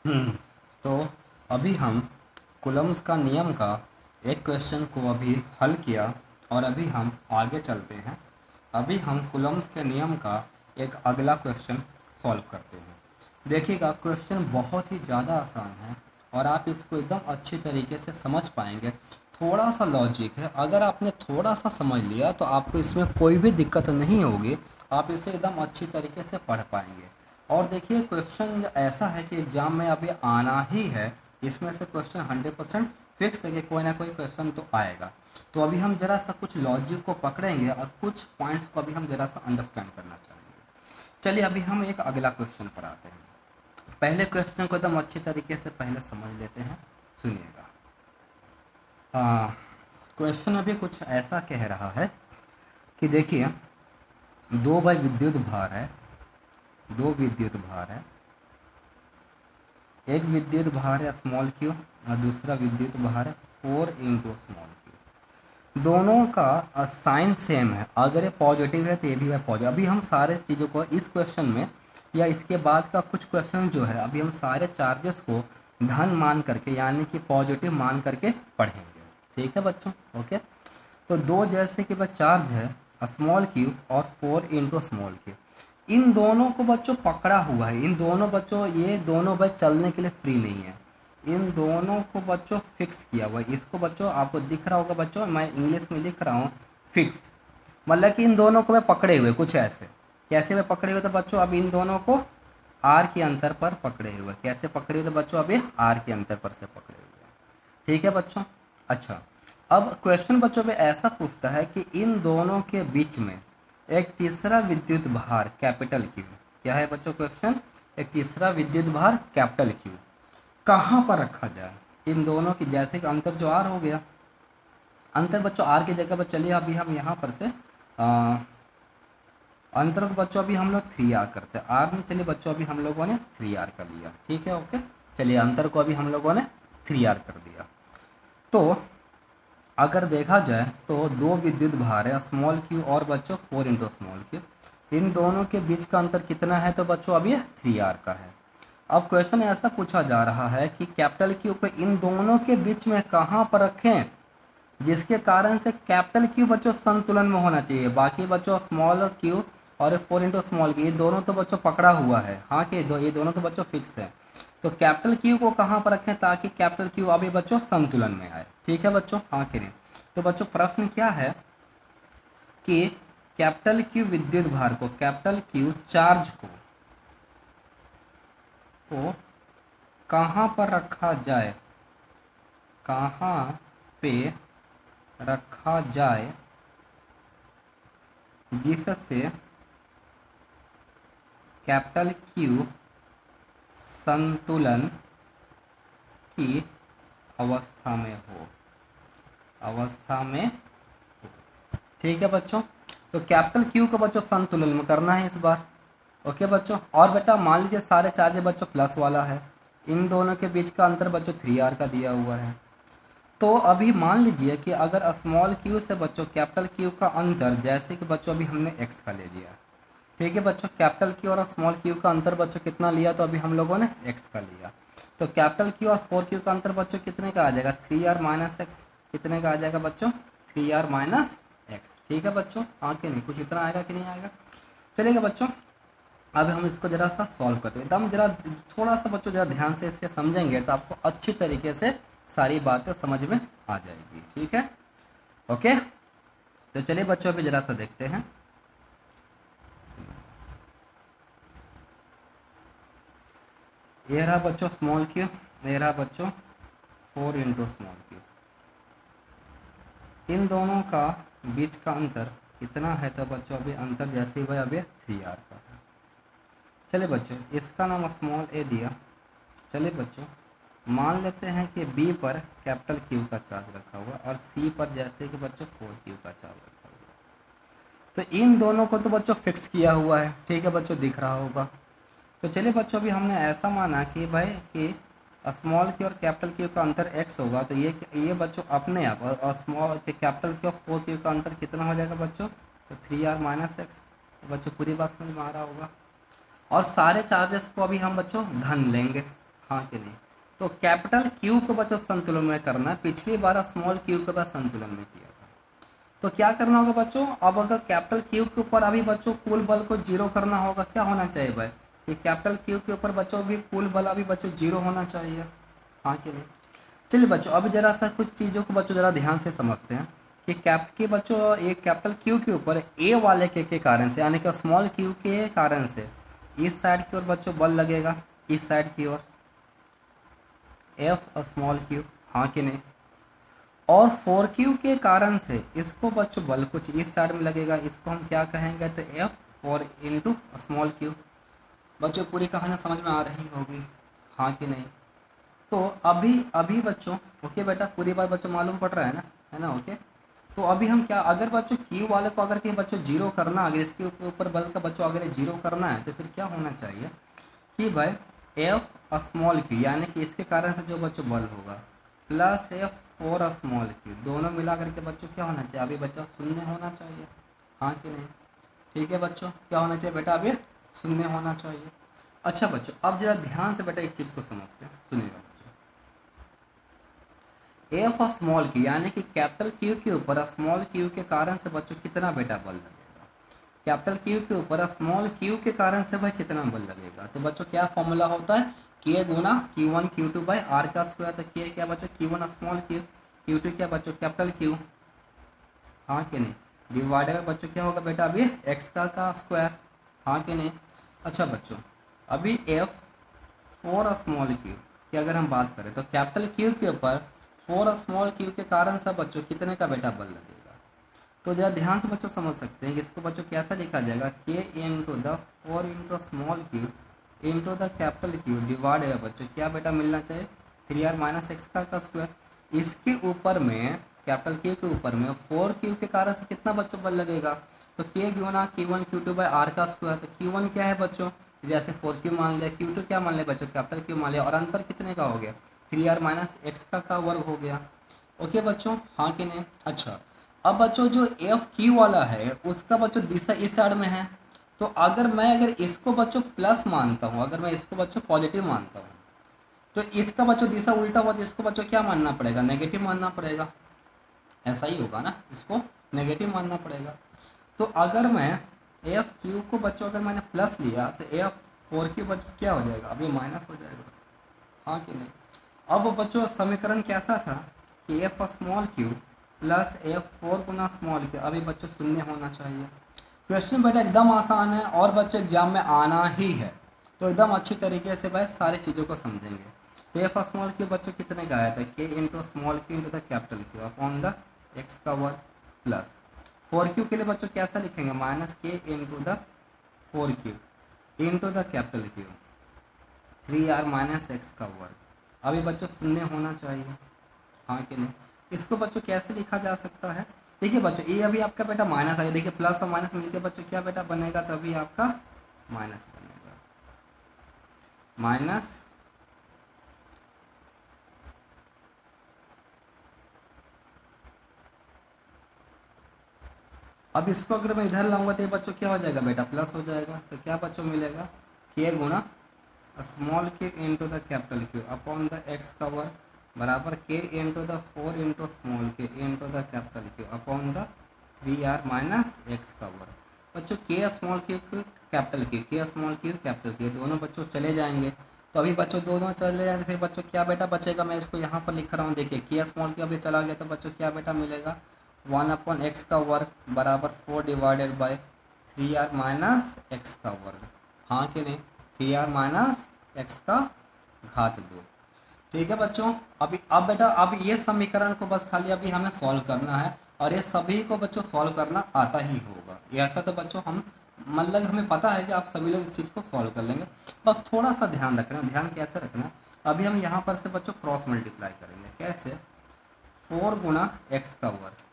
हम्म, तो अभी हम कूलम्ब्स का नियम का एक क्वेश्चन को अभी हल किया और अभी हम आगे चलते हैं। अभी हम कूलम्ब्स के नियम का एक अगला क्वेश्चन सॉल्व करते हैं। देखिएगा, क्वेश्चन बहुत ही ज़्यादा आसान है और आप इसको एकदम अच्छी तरीके से समझ पाएंगे। थोड़ा सा लॉजिक है, अगर आपने थोड़ा सा समझ लिया तो आपको इसमें कोई भी दिक्कत नहीं होगी। आप इसे एकदम अच्छी तरीके से पढ़ पाएंगे। और देखिए, क्वेश्चन ऐसा है कि एग्जाम में अभी आना ही है। इसमें से क्वेश्चन 100% फिक्स है कि कोई ना कोई क्वेश्चन तो आएगा। तो अभी हम जरा सा कुछ लॉजिक को पकड़ेंगे और कुछ पॉइंट्स को अभी हम जरा सा अंडरस्टैंड करना चाहेंगे। चलिए, अभी हम एक अगला क्वेश्चन पर आते हैं। पहले क्वेश्चन को एकदम अच्छी तरीके से पहले समझ लेते हैं। सुनिएगा। क्वेश्चन अभी कुछ ऐसा कह रहा है कि देखिए, दो बाई विद्युत भार है, दो विद्युत भार है। एक विद्युत भार है स्मॉल क्यू और दूसरा विद्युत भार है 4 × स्मॉल क्यू। दोनों का साइन सेम है। अगर ये पॉजिटिव है तो ये भी है पॉजिटिव। अभी हम सारे चीज़ों को इस क्वेश्चन में या इसके बाद का कुछ क्वेश्चन जो है, अभी हम सारे चार्जेस को धन मान करके यानी कि पॉजिटिव मान करके पढ़ेंगे। ठीक है बच्चों? ओके। तो दो जैसे कि वह चार्ज है स्मॉल क्यू और 4 × स्मॉल क्यू। इन दोनों को बच्चों पकड़ा हुआ है। इन दोनों बच्चों, ये दोनों बच्चे चलने के लिए फ्री नहीं है। इन दोनों को बच्चों फिक्स किया हुआ है। इसको बच्चों आपको दिख रहा होगा बच्चों, मैं इंग्लिश में लिख रहा हूँ फिक्स्ड। मतलब कि इन दोनों को मैं पकड़े हुए कुछ ऐसे। कैसे में पकड़े हुए? तो बच्चों अब इन दोनों को आर के अंतर पर पकड़े हुए। कैसे पकड़े हुए? तो बच्चों अभी आर के अंतर पर से पकड़े हुए। ठीक है बच्चों? अच्छा, अब क्वेश्चन बच्चों में ऐसा पूछता है कि इन दोनों के बीच में एक तीसरा विद्युत भार कैपिटल क्यू। क्या है बच्चों क्वेश्चन? एक तीसरा विद्युत भार कैपिटल क्यू कहाँ पर रखा जाए। इन दोनों की जैसे कि अंतर जो आर हो गया, अंतर बच्चों आर की जगह पर चलिए अभी हम यहाँ पर से अंतर को बच्चों अभी हम लोग 3r करते हैं। आर नहीं, चलिए बच्चों अभी हम लोगों ने 3r कर लिया। ठीक है, ओके। चलिए, अंतर को अभी हम लोगों ने 3r कर दिया। तो अगर देखा जाए तो दो विद्युत भार है स्मॉल क्यू और बच्चों 4 × स्मॉल क्यू। इन दोनों के बीच का अंतर कितना है? तो बच्चों अब ये 3r का है। अब क्वेश्चन ऐसा पूछा जा रहा है कि कैपिटल क्यू को इन दोनों के बीच में कहाँ पर रखें जिसके कारण से कैपिटल क्यू बच्चों संतुलन में होना चाहिए। बाकी बच्चों स्मॉल क्यू और 4 × स्मॉल क्यू, ये दोनों तो बच्चों पकड़ा हुआ है। हाँ कि ये दोनों तो बच्चों फिक्स है। तो कैपिटल क्यू को कहाँ पर रखें ताकि कैपिटल क्यू अभी बच्चों संतुलन में आए। ठीक है बच्चों? हाँ कि नहीं? तो बच्चों प्रश्न क्या है कि कैपिटल क्यू विद्युत भार को, कैपिटल क्यू चार्ज को कहाँ पर रखा जाए, कहाँ पे रखा जाए जिससे कैपिटल क्यू संतुलन की अवस्था में हो, अवस्था में हो। ठीक है बच्चों? तो कैपिटल क्यू को बच्चों संतुलन में करना है इस बार। ओके बच्चों? और बेटा मान लीजिए सारे चार्ज बच्चों प्लस वाला है। इन दोनों के बीच का अंतर बच्चों 3r का दिया हुआ है। तो अभी मान लीजिए कि अगर स्मॉल क्यू से बच्चों कैपिटल क्यू का अंतर, जैसे कि बच्चों अभी हमने x का ले लिया। ठीक है बच्चों? कैपिटल क्यू और स्मॉल क्यू का अंतर बच्चों कितना लिया? तो अभी हम लोगों ने x का लिया। तो कैपिटल क्यू और 4q का अंतर बच्चों कितने का आ जाएगा? 3r - x। कितने का आ जाएगा बच्चों? 3r - x। ठीक है बच्चों? हाँ कि नहीं? कुछ इतना आएगा कि नहीं आएगा? चलिएगा बच्चों, अब हम इसको जरा सा सॉल्व करते हैं। एकदम जरा थोड़ा सा बच्चों जरा ध्यान से इसे समझेंगे तो आपको अच्छी तरीके से सारी बातें समझ में आ जाएगी। ठीक है? ओके। तो चलिए बच्चों अभी जरा सा देखते हैं। ये रहा बच्चों स्मॉल क्यू, ये रहा बच्चों 4 × स्मॉल क्यू। इन दोनों का बीच का अंतर कितना है? तो बच्चों अभी अंतर जैसे ही वह अभी 3r का है। चलिए बच्चों, इसका नाम स्मॉल a दिया। चलिए बच्चों, मान लेते हैं कि B पर कैपिटल क्यू का चार्ज रखा हुआ और C पर जैसे कि बच्चों 4q का चार्ज रखा हुआ। तो इन दोनों को तो बच्चों फिक्स किया हुआ है। ठीक है बच्चों? दिख रहा होगा। तो चलिए बच्चों, अभी हमने ऐसा माना कि भाई कि स्मॉल क्यू और कैपिटल क्यू का अंतर x होगा। तो ये बच्चों अपने आप और स्मॉल के कैपिटल क्यू और 4q का अंतर कितना हो जाएगा बच्चों? तो 3r - x। तो बच्चों पूरी बात समझ में आ रहा होगा। और सारे चार्जेस को अभी हम बच्चों धन लेंगे। हाँ कि नहीं। तो कैपिटल क्यू को बच्चों संतुलन में करना है, पिछली बार स्मॉल क्यू के बाद संतुलन में किया था। तो क्या करना होगा बच्चों, अब अगर कैपिटल क्यू के ऊपर अभी बच्चों कुल बल को जीरो करना होगा, क्या होना चाहिए भाई कि कैपिटल क्यू के ऊपर बच्चों भी कुल बल अभी बच्चों जीरो होना चाहिए, हाँ कि नहीं। चलिए बच्चों अब जरा सा कुछ चीज़ों को बच्चों जरा ध्यान से समझते हैं कि बच्चों एक कैपिटल क्यू के ऊपर ए वाले के कारण से, यानी कि स्मॉल क्यू के कारण से इस साइड की ओर बच्चों बल लगेगा, इस साइड की ओर एफ स्मॉल क्यू, हाँ कि नहीं। और 4Q के कारण से इसको बच्चों बल कुछ इस साइड में लगेगा, इसको हम क्या कहेंगे तो F और इंटू स्मॉल क्यू। बच्चों पूरी कहानी समझ में आ रही होगी, हाँ कि नहीं। तो अभी बच्चों ओके बेटा, पूरी बात बच्चों मालूम पड़ रहा है ना ओके। तो अभी हम क्या, अगर बच्चों क्यू वाले को अगर कहीं बच्चों जीरो करना, अगर इसके ऊपर बल का बच्चों अगर जीरो करना है तो फिर क्या होना चाहिए कि भाई F स्मॉल क्यू, यानी कि इसके कारण से जो बच्चों बल होगा प्लस F और स्मॉल क्यू, दोनों मिला करके बच्चों क्या होना चाहिए, अभी बच्चा शून्य होना चाहिए, हाँ कि नहीं। ठीक है बच्चों, क्या होना चाहिए बेटा, अभी शून्य होना चाहिए। अच्छा बच्चों अब जरा ध्यान से बेटा एक चीज को समझते हैं, सुनिएगा बच्चों। एफ स्मॉल क्यू यानी कि कैपिटल क्यू के ऊपर स्मॉल क्यू के कारण से बच्चों कितना बेटा बल लगेगा, कैपिटल क्यू के ऊपर स्मॉल क्यू के कारण से भाई कितना बल लगेगा। तो बच्चों क्या फॉर्मूला होता है, के गुना Q1 Q2 बाई आर का स्क्वायर। तो के क्या बच्चों Q1 स्मॉल क्यू, Q2 क्या बच्चों कैपिटल क्यू, हाँ कि नहीं, डिवाइडेड बाय बच्चों क्या होगा बेटा अभी x का स्क्वायर, हाँ कि नहीं। अच्छा बच्चों अभी F 4 स्मॉल क्यू की अगर हम बात करें तो कैपिटल क्यू के ऊपर 4 स्मॉल क्यू के कारण से बच्चों कितने का बेटा बल लगेगा। तो जरा ध्यान से बच्चों समझ सकते हैं कि इसको बच्चों कैसा लिखा जाएगा, के into the 4 into small Q into the capital Q divide है बच्चों क्या बेटा मिलना चाहिए 3r माइनस एक्स का स्क्वायर। इसके ऊपर में कैपिटल के ऊपर में 4Q के कारण से कितना बच्चों बल लगेगा, तो के गुना Q1 Q2 बाई आर का स्क्वायर। तो Q1 क्या है बच्चों, जैसे 4Q मान लिया, Q2 क्या मान लिया बच्चों कैपिटल Q मान लिया, और अंतर कितने का हो गया 3r माइनस एक्स का वर्ग हो गया। ओके बच्चों, हाँ कि नहीं। अच्छा अब बच्चों जो एफ क्यू वाला है उसका बच्चों दिशा इस साइड में है, तो अगर इसको बच्चों प्लस मानता हूँ, अगर मैं इसको बच्चों पॉजिटिव मानता हूँ, तो इसका बच्चों दिशा उल्टा हुआ तो इसको बच्चों क्या मानना पड़ेगा, नेगेटिव मानना पड़ेगा, ऐसा ही होगा ना, इसको नेगेटिव मानना पड़ेगा। तो अगर मैं एफ क्यू को बच्चों अगर मैंने प्लस लिया तो एफ 4Q बच्चों क्या हो जाएगा, अभी माइनस हो जाएगा, हाँ कि नहीं। अब बच्चों समीकरण कैसा था कि F small Q plus F4 गुना स्मॉल क्यू, अभी बच्चों शून्य होना चाहिए। क्वेश्चन बेटा एकदम आसान है और बच्चों एग्जाम में आना ही है, तो एकदम अच्छी तरीके से भाई सारी चीज़ों को समझेंगे। तो एफ स्मॉल क्यू बच्चों कितने का आया था, के into small Q into the capital Q upon the X का वर्ग प्लस 4Q के लिए बच्चों कैसा लिखेंगे, माइनस के into the 4Q into the capital Q 3r minus X का वर्ग, अभी बच्चों शून्य होना चाहिए, हाँ कि नहीं। इसको बच्चों कैसे लिखा जा सकता है, देखिए बच्चों ये अभी आपका बेटा माइनस आ गया, देखिए प्लस और माइनस मिलकर बच्चों क्या बेटा बनेगा, तो अभी आपका माइनस बनेगा, माइनस अब इसको अगर मैं इधर लाऊंगा तो ये बच्चों क्या हो जाएगा बेटा प्लस हो जाएगा। तो क्या बच्चों मिलेगा, के गुना small Q into the capital Q upon the X का वर्ग बराबर K into the 4 into small Q into the capital Q upon the 3r minus X का वर्ग। बच्चों K small Q capital Q, K small Q capital Q दोनों बच्चों चले जाएंगे, तो अभी बच्चों दोनों चले जाए तो फिर बच्चों क्या बेटा बचेगा, मैं इसको यहाँ पर लिख रहा हूँ, देखिए के स्मॉल क्यू अभी चला गया तो बच्चों क्या बेटा मिलेगा 1 अपॉन एक्स का वर्ग बराबर 4 divided by 3r minus X का वर्ग, हाँ कि नहीं, 3r माइनस एक्स का घात 2। ठीक है बच्चों, अब बेटा अब ये समीकरण को बस खाली अभी हमें सॉल्व करना है, और ये सभी को बच्चों सॉल्व करना आता ही होगा, ये ऐसा तो बच्चों हम मतलब हमें पता है कि आप सभी लोग इस चीज़ को सॉल्व कर लेंगे, बस थोड़ा सा ध्यान रखना। ध्यान कैसे रखना, अभी हम यहाँ पर से बच्चों क्रॉस मल्टीप्लाई करेंगे, कैसे 4 गुना एक्स का वर्ग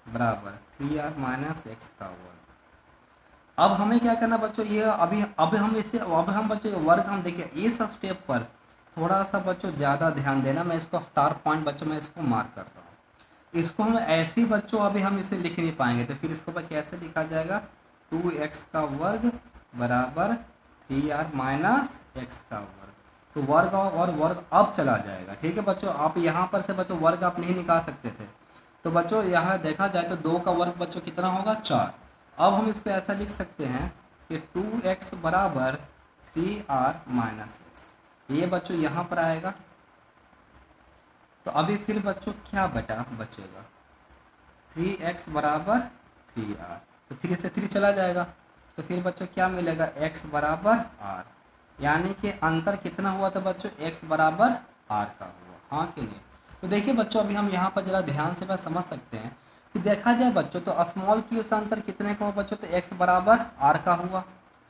बराबर 3r माइनस एक्स का वर्ग। अब हमें क्या करना बच्चों, ये अब हम इसे अब हम बच्चों वर्ग हम देखिए इस स्टेप पर थोड़ा सा बच्चों ज़्यादा ध्यान देना, मैं इसको स्टार पॉइंट बच्चों मैं इसको मार्क कर रहा हूँ। इसको हम ऐसे ही बच्चों अभी हम इसे लिख नहीं पाएंगे, तो फिर इसको कैसे लिखा जाएगा 2x का वर्ग बराबर 3r माइनस एक्स का वर्ग। तो वर्ग और वर्ग अब चला जाएगा। ठीक है बच्चों, आप यहाँ पर से बच्चों वर्ग आप नहीं निकाल सकते थे। तो बच्चों यहाँ देखा जाए तो 2 का वर्ग बच्चों कितना होगा 4। अब हम इसको ऐसा लिख सकते हैं कि 2x बराबर 3r माइनस एक्स, ये बच्चों यहाँ पर आएगा। तो अभी फिर बच्चों क्या बचेगा 3x बराबर 3r, तो 3 से 3 चला जाएगा। तो फिर बच्चों क्या मिलेगा x बराबर r, यानी कि अंतर कितना हुआ था बच्चों x बराबर r का हुआ, हाँ कि नहीं। तो देखिए बच्चों अभी हम यहाँ पर जरा ध्यान से समझ सकते हैं कि देखा जाए बच्चों तो स्मॉल क्यू से अंतर कितने का हुआ बच्चों, तो x बराबर r का हुआ,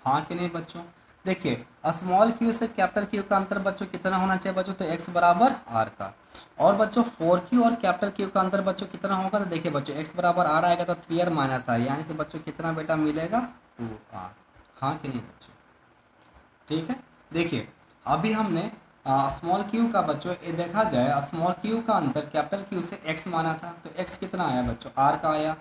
हाँ कि नहीं बच्चों। देखिए स्मॉल क्यू से कैपिटल क्यू का अंतर बच्चों कितना होना चाहिए बच्चों, तो x बराबर r का। और बच्चों 4q और कैपिटल क्यू का अंतर बच्चों कितना होगा, तो देखिए बच्चों x बराबर r आएगा तो 3r माइनस r, यानी कि बच्चों कितना बेटा मिलेगा 2r, हाँ कि नहीं बच्चों। ठीक है, देखिए अभी हमने स्मॉल क्यू का बच्चों ये देखा जाए स्मॉल क्यू का अंतर कैपिटल क्यू से x माना था, तो x कितना आया बच्चों r का आया।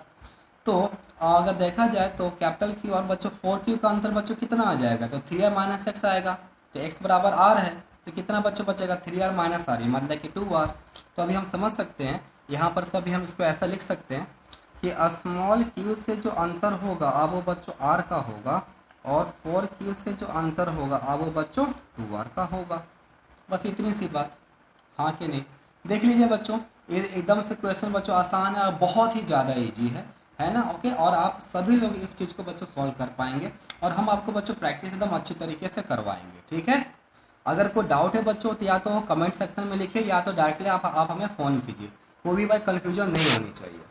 तो अगर देखा जाए तो कैपिटल क्यू और बच्चों 4q का अंतर बच्चों कितना आ जाएगा, तो 3r माइनस एक्स आएगा। तो x बराबर r है तो कितना बच्चों बचेगा 3r माइनस r, मतलब कि 2r। तो अभी हम समझ सकते हैं यहाँ पर से अभी हम इसको ऐसा लिख सकते हैं कि स्मॉल क्यू से जो अंतर होगा अब वो बच्चों r का होगा, और 4q से जो अंतर होगा अब वो बच्चों 2r का होगा। बस इतनी सी बात, हाँ कि नहीं। देख लीजिए बच्चों ये एकदम से क्वेश्चन बच्चों आसान है और बहुत ही ज़्यादा इजी है ना। ओके, और आप सभी लोग इस चीज़ को बच्चों सॉल्व कर पाएंगे और हम आपको बच्चों प्रैक्टिस एकदम अच्छी तरीके से करवाएंगे। ठीक है, अगर कोई डाउट है बच्चों तो या तो कमेंट सेक्शन में लिखिए या तो डायरेक्टली आप हमें फ़ोन कीजिए, कोई भी भाई कन्फ्यूजन नहीं होनी चाहिए।